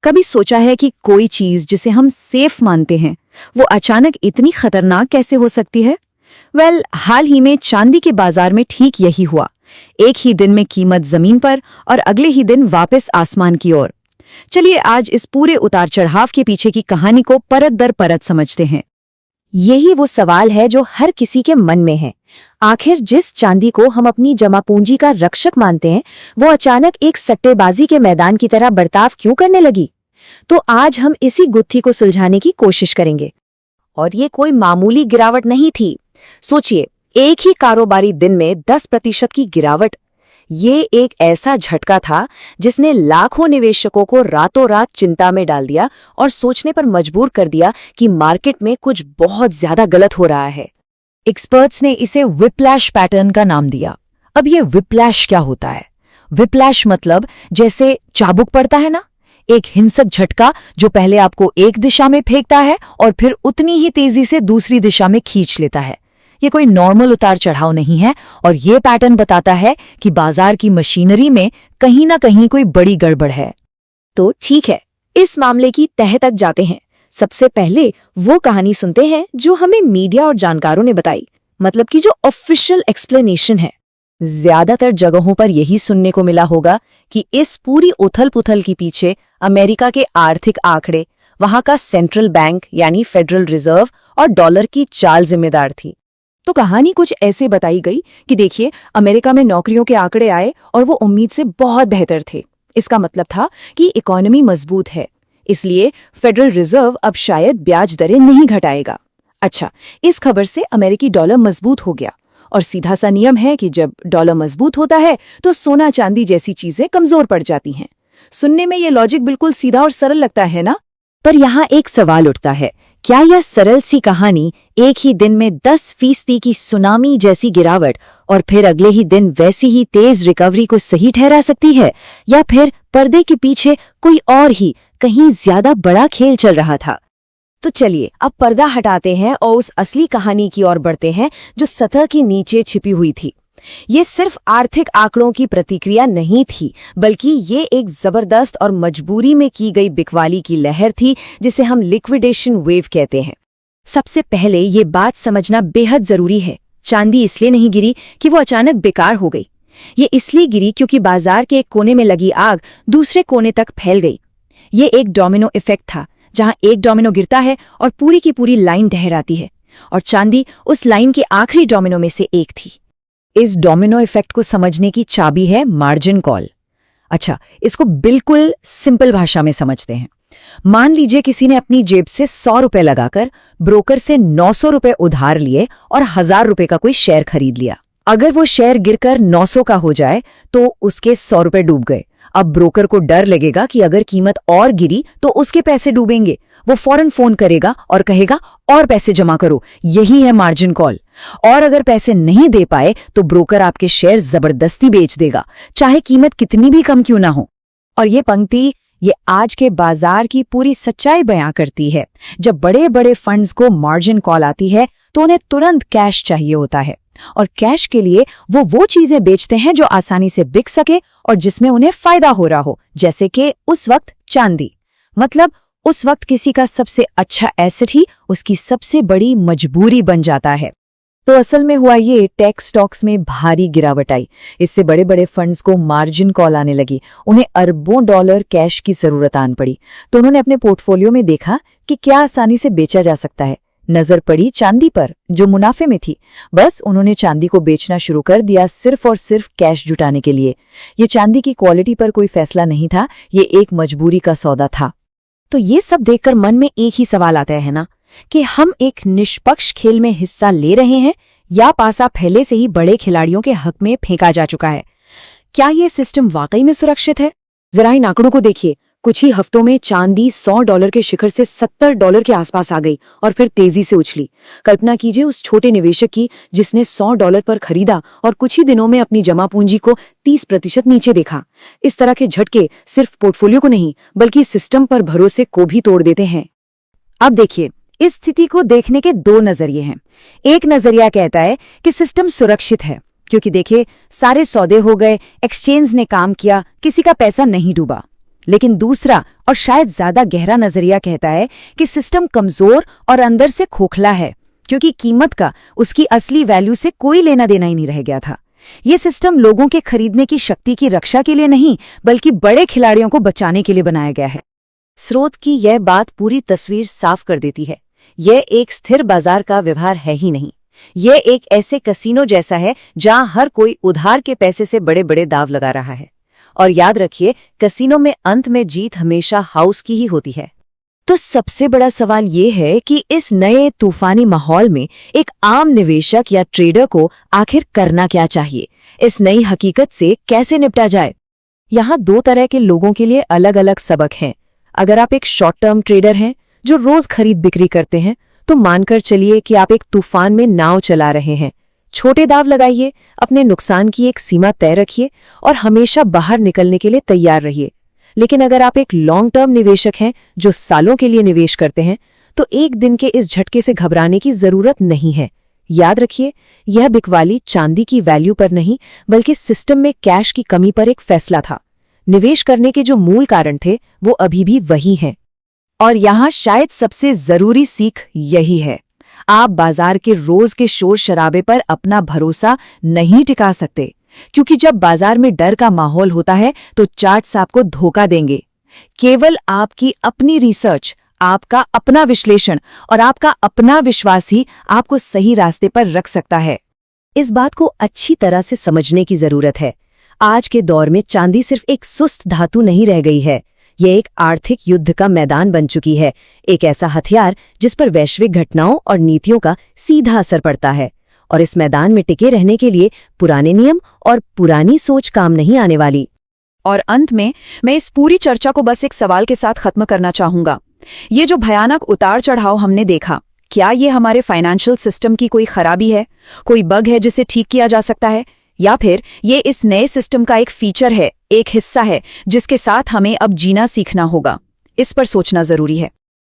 कभी सोचा है कि कोई चीज जिसे हम सेफ मानते हैं वो अचानक इतनी खतरनाक कैसे हो सकती है? हाल ही में चांदी के बाजार में ठीक यही हुआ। एक ही दिन में कीमत जमीन पर और अगले ही दिन वापस आसमान की ओर। चलिए आज इस पूरे उतार चढ़ाव के पीछे की कहानी को परत दर परत समझते हैं। यही वो सवाल है जो हर किसी के मन में है। आखिर जिस चांदी को हम अपनी जमा पूंजी का रक्षक मानते हैं वो अचानक एक सट्टेबाजी के मैदान की तरह बर्ताव क्यों करने लगी? तो आज हम इसी गुत्थी को सुलझाने की कोशिश करेंगे। और ये कोई मामूली गिरावट नहीं थी। सोचिए, एक ही कारोबारी दिन में 10% की गिरावट। ये एक ऐसा झटका था जिसने लाखों निवेशकों को रातों रात चिंता में डाल दिया और सोचने पर मजबूर कर दिया कि मार्केट में कुछ बहुत ज्यादा गलत हो रहा है। एक्सपर्ट्स ने इसे विप्लैश पैटर्न का नाम दिया। अब ये विप्लैश क्या होता है? विप्लैश मतलब जैसे चाबुक पड़ता है ना, एक हिंसक झटका जो पहले आपको एक दिशा में फेंकता है और फिर उतनी ही तेजी से दूसरी दिशा में खींच लेता है। ये कोई नॉर्मल उतार चढ़ाव नहीं है और ये पैटर्न बताता है कि बाजार की मशीनरी में कहीं ना कहीं कोई बड़ी गड़बड़ है। तो ठीक है, इस मामले की तह तक जाते हैं। सबसे पहले वो कहानी सुनते हैं जो हमें मीडिया और जानकारों ने बताई, मतलब कि जो ऑफिशियल एक्सप्लेनेशन है। ज्यादातर जगहों पर यही सुनने को मिला होगा कि इस पूरी उथल-पुथल के पीछे अमेरिका के आर्थिक आंकड़े, वहां का सेंट्रल बैंक यानी फेडरल रिजर्व और डॉलर की चाल जिम्मेदार थी। तो कहानी कुछ ऐसे बताई गई कि देखिए, अमेरिका में नौकरियों के आंकड़े आए और वो उम्मीद से बहुत बेहतर थे। इसका मतलब था कि इकोनॉमी मजबूत है, इसलिए फेडरल रिजर्व अब शायद ब्याज दरें नहीं घटाएगा। अच्छा, इस खबर से अमेरिकी डॉलर मजबूत हो गया और सीधा सा नियम है कि जब डॉलर मजबूत होता है तो सोना चांदी जैसी चीजें कमजोर पड़ जाती हैं। सुनने में ये लॉजिक बिल्कुल सीधा और सरल लगता है ना? पर यहाँ एक सवाल उठता है, क्या यह सरल सी कहानी एक ही दिन में 10% की सुनामी जैसी गिरावट और फिर अगले ही दिन वैसी ही तेज रिकवरी को सही ठहरा सकती है, या फिर पर्दे के पीछे कोई और ही कहीं ज्यादा बड़ा खेल चल रहा था? तो चलिए अब पर्दा हटाते हैं और उस असली कहानी की ओर बढ़ते हैं जो सतह के नीचे छिपी हुई थी। ये सिर्फ आर्थिक आंकड़ों की प्रतिक्रिया नहीं थी, बल्कि ये एक जबरदस्त और मजबूरी में की गई बिकवाली की लहर थी जिसे हम लिक्विडेशन वेव कहते हैं। सबसे पहले ये बात समझना बेहद जरूरी है, चांदी इसलिए नहीं गिरी कि वो अचानक बेकार हो गई। ये इसलिए गिरी क्योंकि बाजार के एक कोने में लगी आग दूसरे कोने तक फैल गई। ये एक डोमिनो इफेक्ट था, जहां एक डोमिनो गिरता है और पूरी की पूरी लाइन ढहराती है, और चांदी उस लाइन के आखिरी डोमिनो में से एक थी। इस डोमिनो इफेक्ट को समझने की चाबी है मार्जिन कॉल। अच्छा, इसको बिल्कुल सिंपल भाषा में समझते हैं। मान लीजिए किसी ने अपनी जेब से 100 रुपए लगाकर ब्रोकर से 900 रुपए उधार लिए और 1000 रुपए का कोई शेयर खरीद लिया। अगर वो शेयर गिरकर 900 का हो जाए तो उसके 100 रुपए डूब गए। अब ब्रोकर को डर लगेगा कि अगर कीमत और गिरी तो उसके पैसे डूबेंगे। वो फौरन फोन करेगा और कहेगा और पैसे जमा करो, यही है मार्जिन कॉल। और अगर पैसे नहीं दे पाए तो ब्रोकर आपके शेयर जबरदस्ती बेच देगा, चाहे कीमत कितनी भी कम क्यों ना हो। और ये पंक्ति ये आज के बाजार की पूरी सच्चाई बयां करती है। जब बड़े बड़े फंड्स को मार्जिन कॉल आती है तो उन्हें तुरंत कैश चाहिए होता है, और कैश के लिए वो चीजें बेचते हैं जो आसानी से बिक सके और जिसमें उन्हें फायदा हो रहा हो, जैसे कि उस वक्त चांदी। मतलब उस वक्त किसी का सबसे अच्छा एसेट ही उसकी सबसे बड़ी मजबूरी बन जाता है। तो असल में हुआ ये, टेक स्टॉक्स में भारी गिरावट आई। इससे बड़े बड़े फंड्स को मार्जिन कॉल आने लगी, उन्हें अरबों डॉलर कैश की जरूरत आन पड़ी। तो उन्होंने अपने पोर्टफोलियो में देखा कि क्या आसानी से बेचा जा सकता है। नजर पड़ी चांदी पर जो मुनाफे में थी। बस उन्होंने चांदी को बेचना शुरू कर दिया, सिर्फ और सिर्फ कैश जुटाने के लिए। ये चांदी की क्वालिटी पर कोई फैसला नहीं था, ये एक मजबूरी का सौदा था। तो ये सब देखकर मन में एक ही सवाल आता है ना, कि हम एक निष्पक्ष खेल में हिस्सा ले रहे हैं या पासा पहले से ही बड़े खिलाड़ियों के हक में फेंका जा चुका है? क्या ये सिस्टम वाकई में सुरक्षित है? जरा इन आंकड़ों को देखिए। कुछ ही हफ्तों में चांदी $100 के शिखर से $70 के आसपास आ गई और फिर तेजी से उछली। कल्पना कीजिए उस छोटे निवेशक की जिसने $100 पर खरीदा और कुछ ही दिनों में अपनी जमा पूंजी को 30% नीचे देखा। इस तरह के झटके सिर्फ पोर्टफोलियो को नहीं बल्कि सिस्टम पर भरोसे को भी तोड़ देते हैं। अब देखिए, इस स्थिति को देखने के दो नजरिए हैं। एक नजरिया कहता है कि सिस्टम सुरक्षित है क्योंकि देखिए सारे सौदे हो गए, एक्सचेंज ने काम किया, किसी का पैसा नहीं डूबा। लेकिन दूसरा और शायद ज्यादा गहरा नजरिया कहता है कि सिस्टम कमजोर और अंदर से खोखला है, क्योंकि कीमत का उसकी असली वैल्यू से कोई लेना देना ही नहीं रह गया था। ये सिस्टम लोगों के खरीदने की शक्ति की रक्षा के लिए नहीं, बल्कि बड़े खिलाड़ियों को बचाने के लिए बनाया गया है। स्रोत की यह बात पूरी तस्वीर साफ कर देती है। यह एक स्थिर बाजार का व्यवहार है ही नहीं, यह एक ऐसे कसिनो जैसा है जहां हर कोई उधार के पैसे से बड़े बड़े दाव लगा रहा है। और याद रखिए, कसिनो में अंत में जीत हमेशा हाउस की ही होती है। तो सबसे बड़ा सवाल ये है कि इस नए तूफानी माहौल में एक आम निवेशक या ट्रेडर को आखिर करना क्या चाहिए, इस नई हकीकत से कैसे निपटा जाए। यहाँ दो तरह के लोगों के लिए अलग अलग सबक हैं। अगर आप एक शॉर्ट टर्म ट्रेडर हैं जो रोज खरीद बिक्री करते हैं, तो मानकर चलिए कि आप एक तूफान में नाव चला रहे हैं। छोटे दाव लगाइए, अपने नुकसान की एक सीमा तय रखिए और हमेशा बाहर निकलने के लिए तैयार रहिए। लेकिन अगर आप एक लॉन्ग टर्म निवेशक हैं जो सालों के लिए निवेश करते हैं, तो एक दिन के इस झटके से घबराने की जरूरत नहीं है। याद रखिए, यह बिकवाली चांदी की वैल्यू पर नहीं, बल्कि सिस्टम में कैश की कमी पर एक फैसला था। निवेश करने के जो मूल कारण थे वो अभी भी वही हैं। और यहाँ शायद सबसे जरूरी सीख यही है, आप बाजार के रोज के शोर शराबे पर अपना भरोसा नहीं टिका सकते, क्योंकि जब बाजार में डर का माहौल होता है तो चार्ट्स आपको धोखा देंगे। केवल आपकी अपनी रिसर्च, आपका अपना विश्लेषण और आपका अपना विश्वास ही आपको सही रास्ते पर रख सकता है। इस बात को अच्छी तरह से समझने की जरूरत है। आज के दौर में चांदी सिर्फ एक सुस्त धातु नहीं रह गई है, यह एक आर्थिक युद्ध का मैदान बन चुकी है, एक ऐसा हथियार जिस पर वैश्विक घटनाओं और नीतियों का सीधा असर पड़ता है। और इस मैदान में टिके रहने के लिए पुराने नियम और पुरानी सोच काम नहीं आने वाली। और अंत में मैं इस पूरी चर्चा को बस एक सवाल के साथ खत्म करना चाहूंगा। ये जो भयानक उतार चढ़ाव हमने देखा, क्या ये हमारे फाइनेंशियल सिस्टम की कोई खराबी है, कोई बग है जिसे ठीक किया जा सकता है, या फिर ये इस नए सिस्टम का एक फीचर है, एक हिस्सा है जिसके साथ हमें अब जीना सीखना होगा? इस पर सोचना जरूरी है।